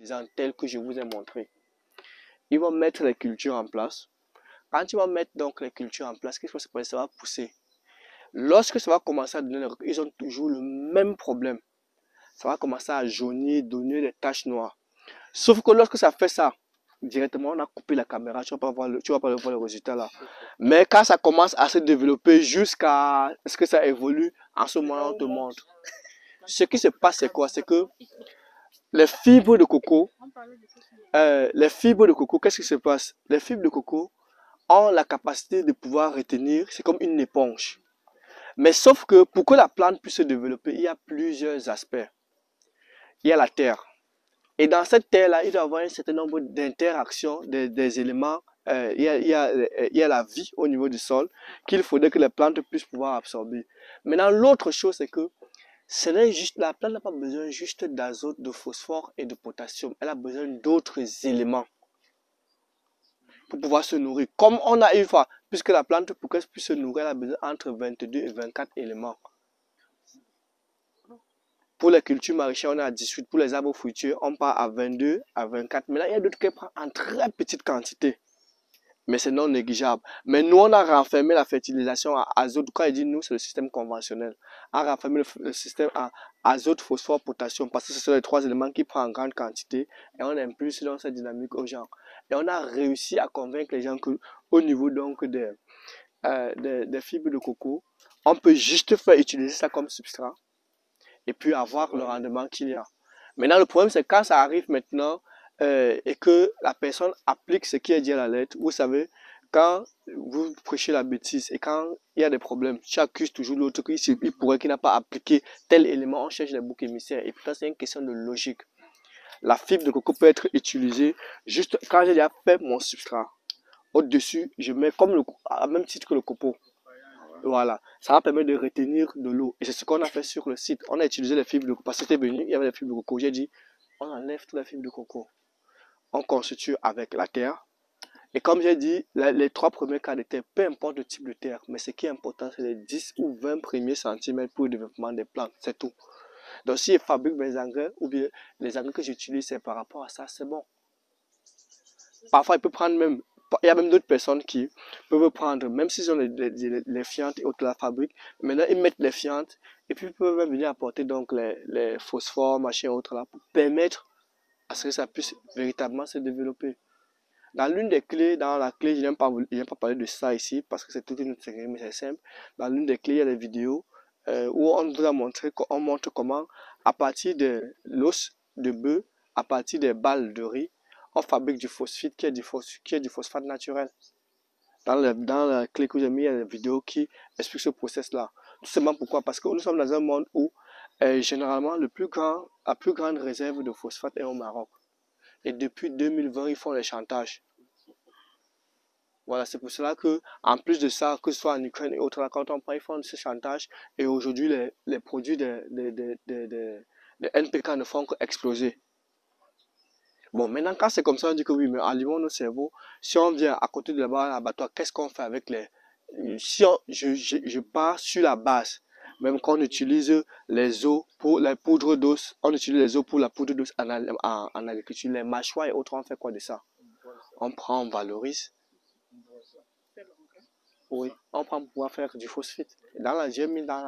fertilisants tels que je vous ai montré. Ils vont mettre les cultures en place. Quand ils vont mettre donc les cultures en place, qu'est-ce qui va se passer? Ça va pousser. Lorsque ça va commencer à donner, ils ont toujours le même problème. Ça va commencer à jaunir, donner des taches noires. Sauf que lorsque ça fait ça, directement on a coupé la caméra, tu vas pas voir le résultat là. Mais quand ça commence à se développer jusqu'à ce que ça évolue, en ce moment on te montre. Ce qui se passe c'est quoi? C'est que les fibres de coco, qu'est-ce qui se passe? Les fibres de coco ont la capacité de pouvoir retenir, c'est comme une éponge. Mais sauf que pour que la plante puisse se développer, il y a plusieurs aspects. Il y a la terre. Et dans cette terre-là, il doit y avoir un certain nombre d'interactions des éléments. Il y a la vie au niveau du sol qu'il faudrait que les plantes puissent pouvoir absorber. Maintenant, l'autre chose, c'est que la plante n'a pas besoin juste d'azote, de phosphore et de potassium. Elle a besoin d'autres éléments pour pouvoir se nourrir. Comme on a une fois, puisque la plante, pour qu'elle puisse se nourrir, elle a besoin entre 22 et 24 éléments. Pour les cultures maraîchères, on est à 18. Pour les arbres fruitiers, on part à 22, à 24. Mais là, il y a d'autres qui prennent en très petite quantité. Mais c'est non négligeable. Mais nous, on a renfermé la fertilisation à azote. Quand il dit nous, c'est le système conventionnel. On a renfermé le système à azote, phosphore, potassium. Parce que ce sont les trois éléments qui prennent en grande quantité. Et on impulse dans cette dynamique aux gens. Et on a réussi à convaincre les gens qu'au niveau donc des fibres de coco, on peut juste faire utiliser ça comme substrat. Et puis avoir le rendement qu'il y a. Maintenant, le problème, c'est quand ça arrive maintenant et que la personne applique ce qui est dit à la lettre. Vous savez, quand vous prêchez la bêtise et quand il y a des problèmes, tu accuses toujours l'autre qu'il pourrait qu'il n'a pas appliqué tel élément, on cherche les boucs émissaires. Et puis c'est une question de logique. La fibre de coco peut être utilisée juste quand j'ai déjà fait mon substrat. Au-dessus, je mets comme à même titre que le copeau. Voilà, ça va permettre de retenir de l'eau. Et c'est ce qu'on a fait sur le site. On a utilisé les fibres de coco. Parce que c'était venu, il y avait les fibres de coco. J'ai dit, on enlève toutes les fibres de coco. On constitue avec la terre. Et comme j'ai dit, les 3 premiers cas de terre, peu importe le type de terre, mais ce qui est important, c'est les 10 ou 20 premiers centimètres pour le développement des plantes. C'est tout. Donc, si je fabrique mes engrais, ou bien les engrais que j'utilise, c'est par rapport à ça, c'est bon. Parfois, il peut prendre même. Il y a même d'autres personnes qui peuvent prendre, même s'ils ont les fientes et autres de la fabrique, maintenant ils mettent les fientes et puis ils peuvent même venir apporter donc les phosphores, machin, autres là, pour permettre à ce que ça puisse véritablement se développer. Dans l'une des clés, dans la clé, je n'aime pas parler de ça ici parce que c'est toute une autre série, mais c'est simple. Dans l'une des clés, il y a des vidéos où on nous a montré, on montre comment, à partir de l'os de bœuf, à partir des balles de riz, on fabrique du phosphate qui est du phosphate naturel. Dans la clé que j'ai mis, il y a des vidéos qui expliquent ce process-là. Tout simplement pourquoi? Parce que nous sommes dans un monde où généralement la plus grande réserve de phosphate est au Maroc. Et depuis 2020, ils font les chantages. Voilà, c'est pour cela que, en plus de ça, que ce soit en Ukraine et autres, quand on prend, ils font ce chantage. Et aujourd'hui, les produits de NPK ne font qu'exploser. Bon, maintenant, quand c'est comme ça, on dit que oui, mais allumons nos cerveaux. Si on vient à côté de l'abattoir, qu'est-ce qu'on fait avec les... Si je pars sur la base, même qu'on utilise les os pour la poudre d'os, on utilise les os pour la poudre d'os en agriculture, les mâchoires et autres, on fait quoi de ça? On prend, on valorise. Oui, on prend pour pouvoir faire du phosphate. J'ai mis dans la